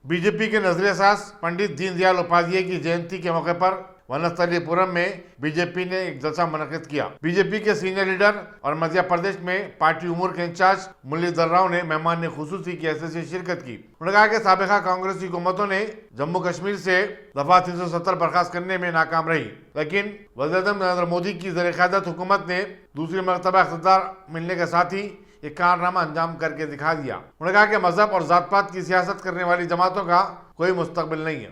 BJP के नजरेसाज पंडित दीनदयाल उपाध्याय की जयंती के मौके पर वनस्थलीपुरम में बीजेपी ने एक जलसा मुनक्किद किया। बीजेपी के सीनियर लीडर और मध्य प्रदेश में पार्टी उमूर के इंचार्ज मुरलीधर राव ने मेहमान खुसूसी की हैसियत से शिरकत की। उन्होंने कहा कि साबिका कांग्रेसी हुकूमतों ने जम्मू कश्मीर से दफा 370 बर्खास्त करने में नाकाम रही, लेकिन वज़ीर-ए-आज़म नरेंद्र मोदी की ज़र-ए-क़यादत हुकूमत ने दूसरी मरतबा इक़्तिदार मिलने के साथ ही एक कारनामा अंजाम करके दिखा दिया। उन्होंने कहा कि मजहब और जात पात की सियासत करने वाली जमातों का कोई मुस्तकबिल नहीं है।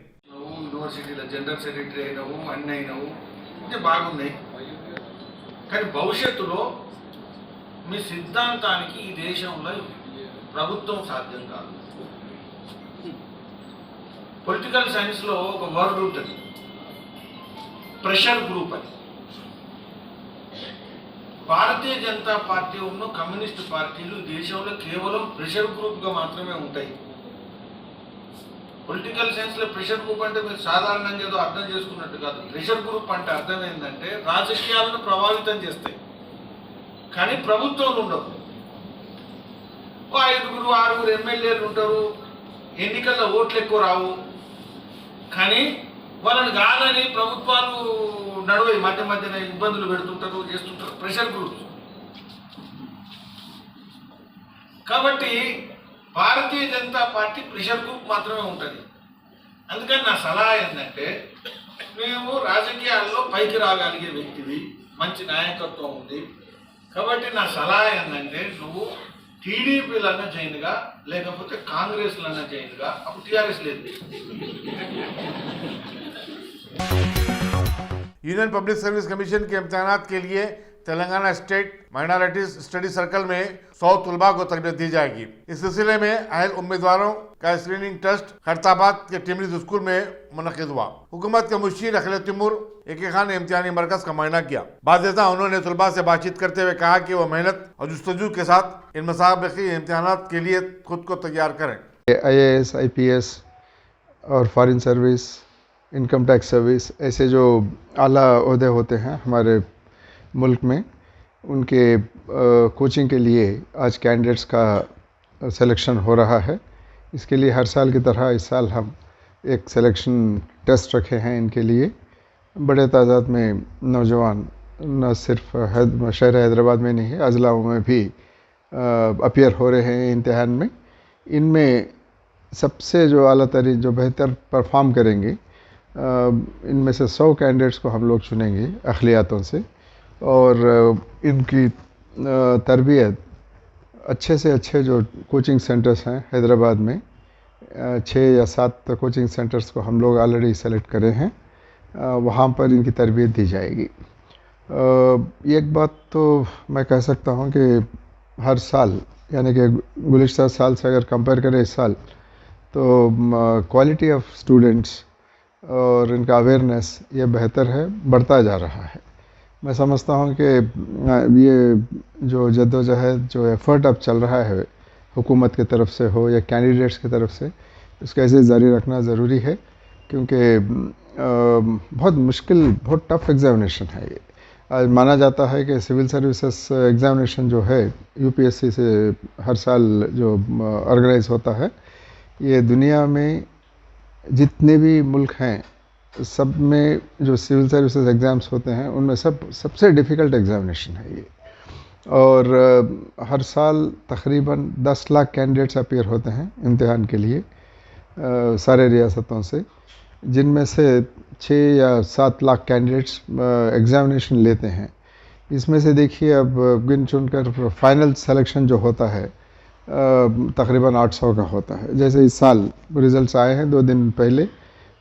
యూనివర్సిటీలో జనరల్ సెక్రటరీ అయినవు అన్నీ అయినవు అంటే బాగున్నాయి, కానీ భవిష్యత్తులో మీ సిద్ధాంతానికి ఈ దేశంలో ప్రభుత్వం సాధ్యం కాదు. పొలిటికల్ సైన్స్లో ఒక వర్డ్ ఉంటుంది, ప్రెషర్ గ్రూప్ అని. భారతీయ జనతా పార్టీ ఉన్న కమ్యూనిస్ట్ పార్టీలు దేశంలో కేవలం ప్రెషర్ గ్రూప్గా మాత్రమే ఉంటాయి. పొలిటికల్ సైన్స్లో ప్రెషర్ గ్రూప్ అంటే మీరు సాధారణంగా ఏదో అర్థం చేసుకున్నట్టు కాదు. ప్రెషర్ గ్రూప్ అంటే అర్థం ఏంటంటే రాజకీయాలను ప్రభావితం చేస్తాయి, కానీ ప్రభుత్వాలు ఉండవు. ఓ 5-6 ఎమ్మెల్యేలు ఉంటారు, ఎన్నికల్లో ఓట్లు ఎక్కువ రావు, కానీ వాళ్ళని కాదని ప్రభుత్వాలు నడువై మధ్య మధ్యన ఇబ్బందులు పెడుతుంటారు, చేస్తుంటారు. Pressure group. కాబట్టి Bharatiya Janata party pressure group మాత్రమే ఉంటుంది. అందుకని నా సలహా ఏంటంటే, మేము రాజకీయాల్లో పైకి రాగలిగే వ్యక్తివి, మంచి నాయకత్వం ఉంది. కాబట్టి నా సలహా ఏంటంటే, నువ్వు టీడీపీలన్నా జైన్గా, లేకపోతే కాంగ్రెస్లన్నా జైన్గా. అప్పుడు టీఆర్ఎస్ లేదు. यूनियन पब्लिक सर्विस कमीशन के इम्तिहानात के लिए Telangana state minorities study circle में 100 तलबा को तरबियत दी जाएगी। इस सिलसिले में अहल उम्मीदवारों का स्क्रीनिंग टेस्ट खैरताबाद के टिमरीज स्कूल में मुनक्किद हुआ। हुकूमत के मुशीर अखिल तिमूर एके खान ने इम्तिहानी मरकज का मुआयना किया। बाज़-ए-ता उन्होंने तलबा से बातचीत करते हुए कहा कि वो मेहनत और जुस्तजू के साथ इन मुसाबिकी इम्तिहानात के लिए खुद को तैयार करें। IAS, IPS और foreign service, income tax service, ऐसे जो आला ओहदे होते हैं हमारे मुल्क में, उनके कोचिंग के लिए आज कैंडिडेट्स का सिलेक्शन हो रहा है। इसके लिए हर साल की तरह इस साल हम एक सिलेक्शन टेस्ट रखे हैं इनके लिए। बड़े तादाद में नौजवान न सिर्फ शहर हैदराबाद में नहीं है, अजलाओं में भी अपीयर हो रहे हैं इम्तिहान में। इनमें सबसे जो आला तरीन, जो बेहतर परफॉर्म करेंगे, इनमें से 100 कैंडिडेट्स को हम लोग चुनेंगे अखिलियातों से, और इनकी तरबियत अच्छे से अच्छे जो कोचिंग सेंटर्स हैं हैदराबाद में, 6 या 7 कोचिंग सेंटर्स को हम लोग ऑलरेडी सेलेक्ट करे हैं, वहाँ पर इनकी तरबियत दी जाएगी। एक बात तो मैं कह सकता हूँ कि हर साल, यानी कि गुज़िश्ता साल से अगर कंपेयर करें इस साल, तो क्वालिटी ऑफ स्टूडेंट्स और इनका अवेयरनेस ये बेहतर है, बढ़ता जा रहा है। मैं समझता हूँ कि ये जो जद्दोजहद, जो एफ़र्ट अब चल रहा है हुकूमत की तरफ से हो या कैंडिडेट्स की तरफ से, इसको ऐसे जारी रखना ज़रूरी है, क्योंकि बहुत मुश्किल, बहुत टफ़ एग्ज़ामिनेशन है ये। आज माना जाता है कि सिविल सर्विसेज एग्ज़ामिनेशन जो है UPSC से हर साल जो ऑर्गेनाइज होता है, ये दुनिया में जितने भी मुल्क हैं सब में जो सिविल सर्विसेज एग्ज़ाम्स होते हैं, उनमें सबसे डिफ़िकल्ट एग्ज़ामिनेशन है ये। और हर साल तकरीबन 10 लाख कैंडिडेट्स अपीयर होते हैं इम्तिहान के लिए सारे रियासतों से, जिनमें से 6 या 7 लाख कैंडिडेट्स एग्ज़ामिनेशन लेते हैं। इसमें से देखिए अब गिन चुन कर फाइनल सेलेक्शन जो होता है तकरीबन 800 का होता है। जैसे इस साल रिज़ल्ट्स आए हैं 2 दिन पहले,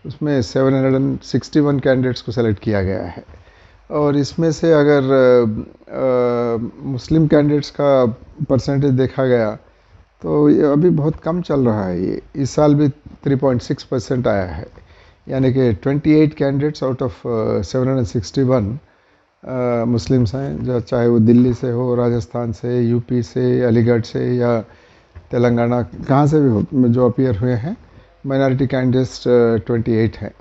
उसमें 761 कैंडिडेट्स को सेलेक्ट किया गया है। और इसमें से अगर मुस्लिम कैंडिडेट्स का परसेंटेज देखा गया तो ये अभी बहुत कम चल रहा है। ये इस साल भी 3.6% आया है, यानी कि 28 कैंडिडेट्स आउट ऑफ 761 मुस्लिम्स हैं, जो चाहे वो दिल्ली से हो, राजस्थान से, UP से, अलीगढ़ से या तेलंगाना, कहाँ से भी हो, जो अपीयर हुए हैं। माइनॉरिटी कैंडिडेट्स 28 हैं।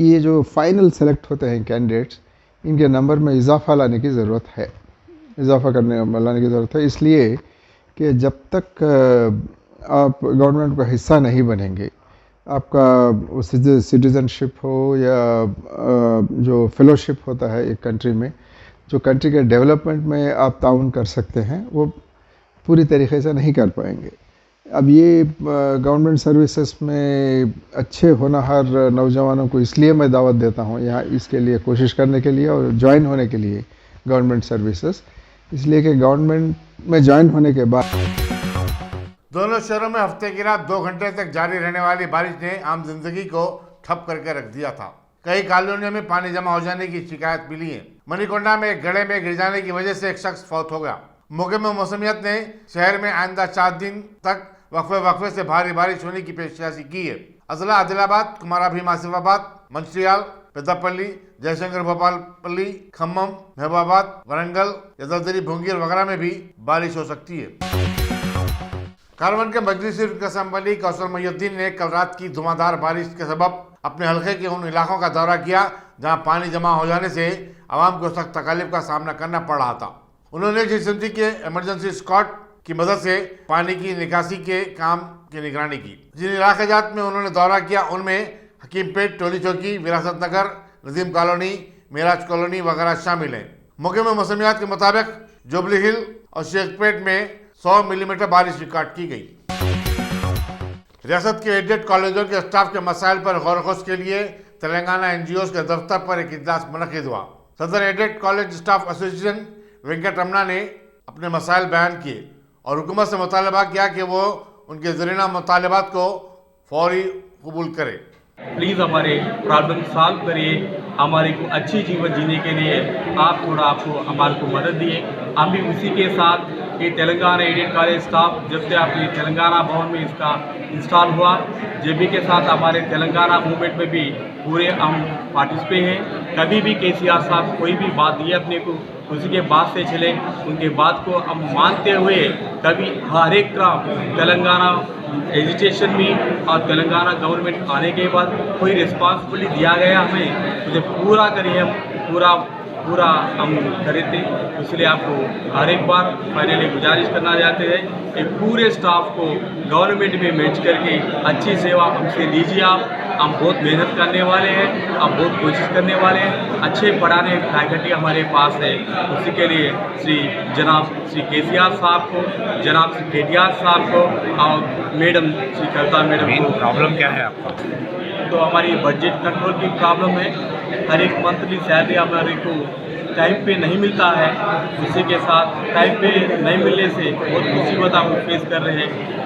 ये जो फाइनल सेलेक्ट होते हैं कैंडिडेट्स, इनके नंबर में इजाफ़ा लाने की ज़रूरत है, इजाफ़ा लाने की ज़रूरत है, इसलिए कि जब तक आप गवर्नमेंट का हिस्सा नहीं बनेंगे। आपका सिटीज़नशिप हो या जो फेलोशिप होता है एक कंट्री में, जो कंट्री के डेवलपमेंट में आप ताउन कर सकते हैं, वो पूरी तरीके से नहीं कर पाएंगे। अब ये गवर्नमेंट सर्विसेज में अच्छे होनहार नौजवानों को इसलिए मैं दावत देता हूँ यहाँ इसके लिए कोशिश करने के लिए और ज्वाइन होने के लिए गवर्नमेंट सर्विसेज, इसलिए कि गवर्नमेंट में ज्वाइन होने के बाद दोनों शहरों में हफ्ते की रात 2 घंटे तक जारी रहने वाली बारिश ने आम जिंदगी को ठप करके रख दिया था। कई कॉलोनियों में पानी जमा हो जाने की शिकायत मिली है। मणिकोंडा में एक गड्ढे में गिर जाने की वजह से एक शख्स फौत हो गया। मौके में मौसमियत ने शहर में आइंदा 4 दिन तक वक्फे से भारी बारिश होने की पेशकशी की है। अजला आदिलाबाद, कुमारा भीम आसिफाबाद, मंचिरियाल, पेद्दापल्ली, जयशंकर भोपालपल्ली, खम्मम, महबूबाबाद, वरंगल, यदाद्री, भुंगीर वगैरह में भी बारिश हो सकती है। कारवन के मजलिसी असम्बली कौशल मोहिउद्दीन ने कल रात की धुआंधार बारिश के सबब अपने हलके के उन इलाकों का दौरा किया जहां पानी जमा हो जाने से आवाम को सख्त तकलीफ का सामना करना पड़ रहा था। उन्होंने जीएसएमसी के इमरजेंसी स्क्वाड की मदद से पानी की निकासी के काम की निगरानी की। जिन इलाकाजात में उन्होंने दौरा किया उनमें हकीमपेट, टोली चौकी, विरासत नगर, नदीम कॉलोनी, मेराज कॉलोनी वगैरह शामिल हैं। मौके में मौसमियात के मुताबिक जुबली हिल और शेखपेट में 100 मिलीमीटर बारिश रिकॉर्ड की गई। रियासत के एडेड कॉलेजों के स्टाफ के मसाइल पर गौर-व-खोज के लिए तेलंगाना एनजीओ के दफ्तर पर एक इजलास मुनक्किद हुआ। सदर aided college staff association Venkat Ramana ने अपने मसाइल बयान किए और हुकूमत से मुतालबा किया कि वो उनके ज़रीना मुतालबात को फौरी कबूल करे। प्लीज़ हमारे प्रॉब्लम सॉल्व करिए, हमारे को अच्छी जीवन जीने के लिए आप थोड़ा हमारे को मदद दिए। हम भी उसी के साथ ये तेलंगाना एडेड कॉलेज स्टाफ जब से आपके तेलंगाना भवन में इसका इंस्टॉल हुआ, जेबी के साथ हमारे तेलंगाना मूवमेंट में भी पूरे हम पार्टिसिपेट हैं। कभी भी केसीआर साहब कोई भी बात दिए अपने को उसी के बात से चले, उनके बात को हम मानते हुए कभी हर एक काम तेलंगाना एजुकेशन में और तेलंगाना गवर्नमेंट आने के बाद कोई रिस्पॉन्सिबिलिटी दिया गया हमें उसे पूरा करिए, हम पूरा हम करे थे। इसलिए आपको हर एक बार फाइनली गुजारिश करना चाहते हैं कि पूरे स्टाफ को गवर्नमेंट में मैच करके अच्छी सेवा हमसे लीजिए। हम बहुत मेहनत करने वाले हैं, हम बहुत कोशिश करने वाले हैं, अच्छे पढ़ाने फैकल्टी हमारे पास है। उसी के लिए जनाब श्री केसीआर साहब को, जनाब श्री केटीआर साहब को और मैडम श्री कविता मैडम को। प्रॉब्लम क्या है आपका? तो हमारी बजट कंट्रोल की प्रॉब्लम है। हर एक मंथली सैलरी हमारे को टाइम पे नहीं मिलता है, उसी के साथ टाइम पे नहीं मिलने से बहुत मुसीबत हम फेस कर रहे हैं।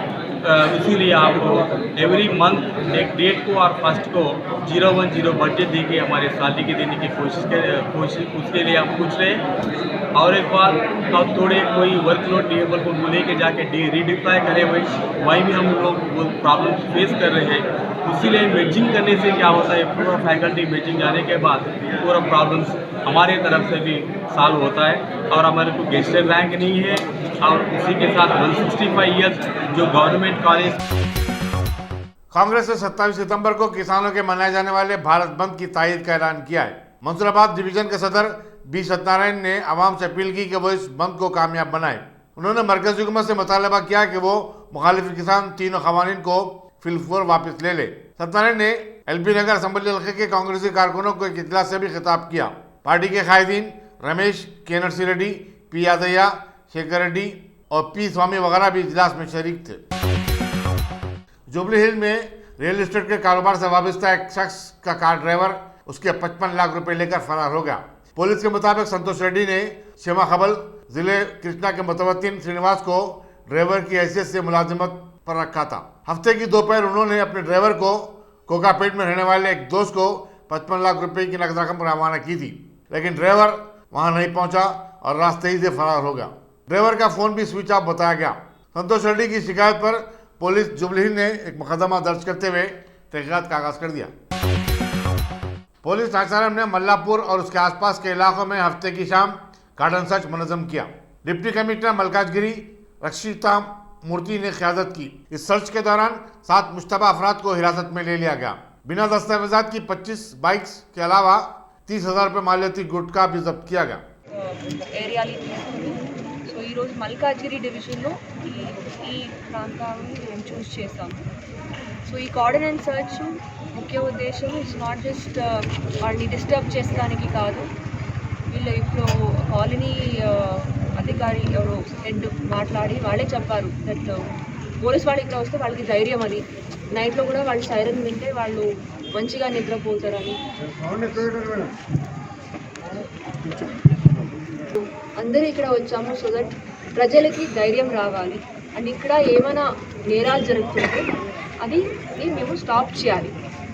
इसीलिए आपको एवरी मंथ एक डेट को और फर्स्ट को 010 बजट दे के हमारे सैलरी के देने की कोशिश उसके लिए हम पूछ रहे हैं। और एक बात, अब थोड़े कोई वर्कलोड टेबल को लेके जाके रीडिप्लॉय करें, वही भी हम लोग वो प्रॉब्लम फेस कर रहे हैं। इसीलिए मैचिंग करने से क्या होता है, पूरा फैकल्टी मैचिंग जाने के बाद पूरा प्रॉब्लम्स हमारे तरफ से भी सॉल्व होता है और हमारे को गेस्टेड रैंक नहीं है। और उसी के साथ 165 ईयर्स जो गवर्नमेंट कॉलेज। कांग्रेस ने 27 सितंबर को किसानों के मनाए जाने वाले भारत बंद की तायद का ऐलान किया है। मंसूराबाद डिवीजन के सदर बी सत्यनारायण ने आवाम से अपील की कि वो इस बंद को कामयाब बनाए। उन्होंने मरकजी हुकूमत से मुतालबा किया कि वो मुखालिफ किसान तीनों खवानीन को फिलफोर वापस ले ले। सत्यनारायण ने एलबी नगर असम्बली हल्के के कांग्रेसी कारकुनों को एक इजलास से भी खिताब किया। पार्टी के कायदीन रमेश के नरसी रेड्डी, पी यादయ్య, शेखर रेड्डी और पी स्वामी वगैरह भी इजलास में शरीक थे। जुबली हिल में रियल एस्टेट के कारोबार से वाबस्ता एक शख्स का कार ड्राइवर उसके 55 लाख रुपए लेकर फरार हो गया। पुलिस के मुताबिक संतोष रेड्डी ने शेमा खबल जिले कृष्णा के मुतवत्तिन श्रीनिवास को ड्राइवर की हैसियत से मुलाजिमत पर रखा था। हफ्ते की दोपहर उन्होंने अपने ड्राइवर को कोकापेट में रहने वाले एक दोस्त को 55 लाख रुपए की नकद रकम रवाना की थी, लेकिन ड्राइवर वहां नहीं पहुंचा और रास्ते ही से फरार हो गया। ड्राइवर का फोन भी स्विच ऑफ बताया गया। संतोष रेड्डी की शिकायत पर पुलिस जुबली हिल ने एक मुकदमा दर्ज करते हुए तहकीकात का आगाज कर दिया। पुलिस नाचाराम ने मल्लापुर और उसके आसपास के इलाकों में हफ्ते की शाम कार्डन सर्च मुनज़्ज़म किया। डिप्टी कमिश्नर मलकाजगिरी रक्षिता मूर्ति ने क़यादत की। इस सर्च के दौरान 7 मुश्तबा अफराद को हिरासत में ले लिया गया। बिना दस्तावेजात की 25 बाइक्स के अलावा 30,000 रुपये मालियती गुटखा भी जब्त किया गया। ఏరియాని తీసుకుంటూ సో ఈరోజు మల్కాజ్గిరి డివిజన్లో ఈ ఈ ప్రాంతాన్ని మేము చూస్ చేసాము. సో ఈ కోఆర్డినేట్ సర్చ్ ముఖ్య ఉద్దేశం ఇట్స్ నాట్ జస్ట్ వాళ్ళని డిస్టర్బ్ చేసడానికి కాదు. వీళ్ళు ఇప్పుడు కాలనీ అధికారి ఎవరో హెడ్ మాట్లాడి వాళ్ళే చెప్పారు దట్ పోలీస్ వాళ్ళు ఇక్కడ వస్తే వాళ్ళకి ధైర్యం, అది నైట్లో కూడా వాళ్ళు సైరన్ వింటే వాళ్ళు మంచిగా నిద్రపోతారని. అందరూ ఇక్కడ వచ్చాము సో దట్ ప్రజలకి ధైర్యం రావాలి. అండ్ ఇక్కడ ఏమైనా నేరాలు జరుగుతుంటే అది మేము స్టాప్ చేయాలి.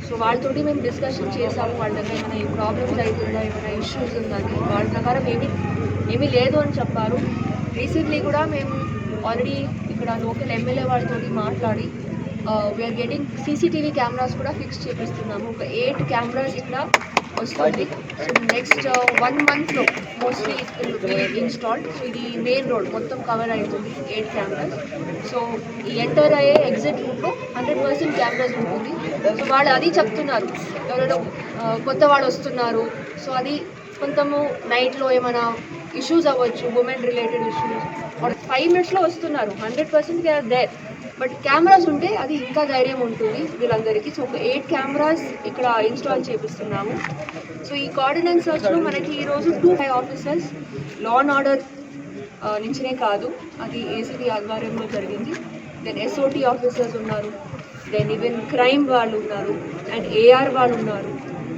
సో వాళ్ళతోటి మేము డిస్కషన్ చేసాము. వాళ్ళ దగ్గర ఏమైనా ప్రాబ్లమ్స్ అవుతుందా, ఏమైనా ఇష్యూస్ ఉందని. వాళ్ళ ప్రకారం ఏమీ లేదు అని చెప్పారు. రీసెంట్లీ కూడా మేము ఆల్రెడీ ఇక్కడ లోకల్ ఎమ్మెల్యే వాళ్ళతో మాట్లాడి వీఆర్ గెటింగ్ సీసీటీవీ కెమెరాస్ కూడా ఫిక్స్ చేపిస్తున్నాము. ఒక 8 కెమెరాస్ ఇక్కడ వస్తుంది. సో నెక్స్ట్ 1 monthలో మోస్ట్లీ ఇన్స్టాల్డ్. సో ఇది మెయిన్ రోడ్ మొత్తం కవర్ అవుతుంది 8 కెమెరాస్. సో ఈ ఎంటర్ అయ్యే ఎగ్జిట్ రూట్లో 100% కెమెరాస్ ఉంటుంది. సో వాళ్ళు అది చెప్తున్నారు, ఎవరైనా కొత్త వాళ్ళు వస్తున్నారు సో అది కొంచెము నైట్లో ఏమైనా ఇష్యూస్ అవ్వచ్చు, ఉమెన్ రిలేటెడ్ ఇష్యూస్. 5 minutesలో వస్తున్నారు, 100% they are there. But cameras ఉంటే అది ఇంకా ధైర్యం ఉంటుంది వీళ్ళందరికీ. సో ఒక 8 కెమెరాస్ ఇక్కడ ఇన్స్టాల్ చేపిస్తున్నాము. సో ఈ కోఆర్డినేట్ సర్చ్లో మనకి ఈరోజు 2 high officers law and order నుంచినే కాదు, అది ఏసీబీ ఆధ్వర్యంలో జరిగింది. దెన్ ఎస్ఓటీ ఆఫీసర్స్ ఉన్నారు, దెన్ ఈవెన్ క్రైమ్ వాళ్ళు ఉన్నారు, అండ్ ఏఆర్ వాళ్ళు ఉన్నారు.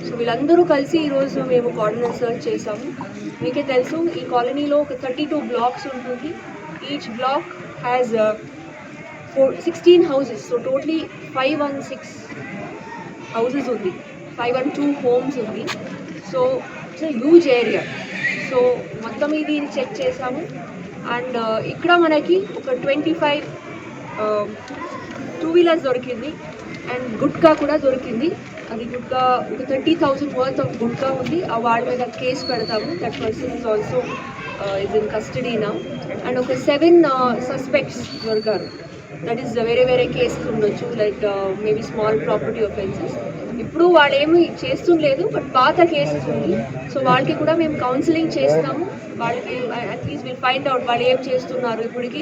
సో వీళ్ళందరూ కలిసి ఈరోజు మేము కోఆర్డినేట్ సర్చ్ చేసాము. మీకే తెలుసు ఈ కాలనీలో ఒక 32 blocks ఉంటుంది. Each black has 16 houses. So totally 516 houses ఉంది, 512 homes ఉంది. So it's huge area. So మొత్తం ఇది చెక్ చేసాము. అండ్ ఇక్కడ మనకి ఒక 25 2-wheelers దొరికింది, అండ్ గుట్కా కూడా దొరికింది. అది గుట్కా ఒక 30,000 worth ఆఫ్ గుట్కా ఉంది. ఆ వాళ్ళ మీద కేసు పెడతాము. That person is also is in custody now. And ఒక 7 suspects దొరికారు. దట్ ఈస్ వేరే కేసెస్ ఉండొచ్చు, like maybe small property offences. ఇప్పుడు వాళ్ళు ఏమి చేస్తుండలేదు, బట్ పాత కేసెస్ ఉంది. సో వాళ్ళకి కూడా మేము కౌన్సిలింగ్ చేస్తాము. వాళ్ళకి అట్లీస్ట్ విల్ ఫైండ్ అవుట్ వాళ్ళు ఏం చేస్తున్నారు, ఇప్పటికి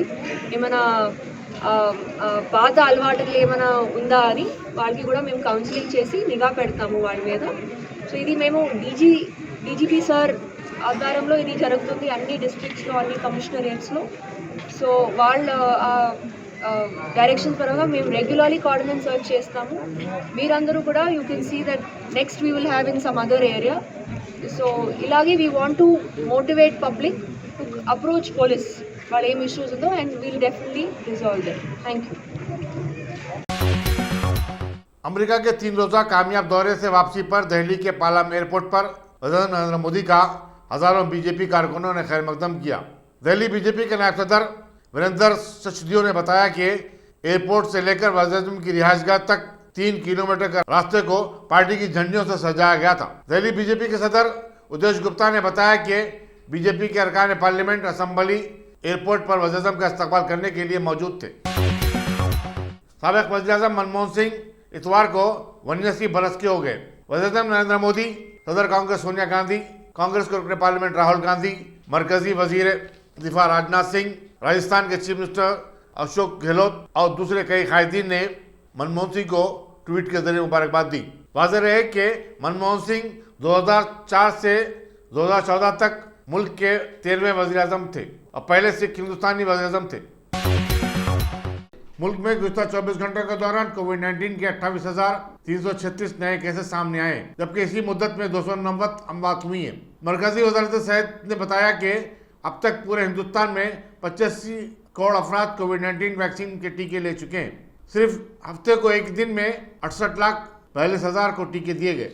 ఏమైనా పాత అలవాటులు ఏమైనా ఉందా అని వాళ్ళకి కూడా మేము కౌన్సిలింగ్ చేసి నిఘా పెడతాము వాళ్ళ మీద. సో ఇది మేము డీజీపీ సార్ ఆధ్వర్యంలో ఇది జరుగుతుంది అన్ని డిస్ట్రిక్ట్స్లో, అన్ని కమిషనరేట్స్లో. సో వాళ్ళ డైరెక్షన్స్ పరంగా మేము రెగ్యులర్లీ కోఆర్డినేట్ సర్చ్ చేస్తాము. మీరందరూ కూడా you can see that next we will have in some other area. So ఇలాగే we want to motivate public to approach police వాళ్ళు ఏం ఇష్యూస్ ఉందో, and will definitely resolve them. Thank you. America के 3 रोजा कामयाब दौरे से वापसी पर दिल्ली के पालम एयरपोर्ट पर प्रधानमंत्री नरेंद्र मोदी का हजारों बीजेपी कारकुनों ने खैर मकदम किया। दिल्ली बीजेपी के नायब सदर वीरेंद्र सचदेव ने बताया कि एयरपोर्ट से लेकर वजीर की रिहायशगाह तक 3 किलोमीटर का रास्ते को पार्टी की झंडियों से सजाया गया था। दिल्ली बीजेपी के सदर उदेश गुप्ता ने बताया कि बीजेपी के अरकान पार्लियामेंट असेंबली एयरपोर्ट पर वजीर का इस्तकबाल करने के लिए मौजूद थे। साबिक वजीर आज़म मनमोहन सिंह इतवार को 89 बरस के हो गए। वजीर नरेंद्र मोदी, सदर कांग्रेस सोनिया गांधी, कांग्रेस के रुकने पार्लियामेंट राहुल गांधी, मरकजी वजीर दिफा राजनाथ सिंह, राजस्थान के चीफ मिनिस्टर अशोक गहलोत और दूसरे कई कायदीन ने मनमोहन सिंह को ट्वीट के जरिए मुबारकबाद दी। वाज़ेह है कि मनमोहन सिंह 2004 से 2014 तक मुल्क के 13वें वजीर आजम थे और पहले सिख हिंदुस्तानी वजीर आजम थे। मुल्क में गुज़श्ता 24 घंटों के दौरान कोविड-19 के 28,336 नए केसेस सामने आए, जबकि इसी मुद्दत में 299 अमवात हुई हैं। मरकजी वज़ारत सेहत ने बताया कि अब तक पूरे हिंदुस्तान में 85 करोड़ अफराद कोविड-19 वैक्सीन के टीके ले चुके हैं। सिर्फ हफ्ते को एक दिन में 68 लाख 42,000 को टीके दिए गए।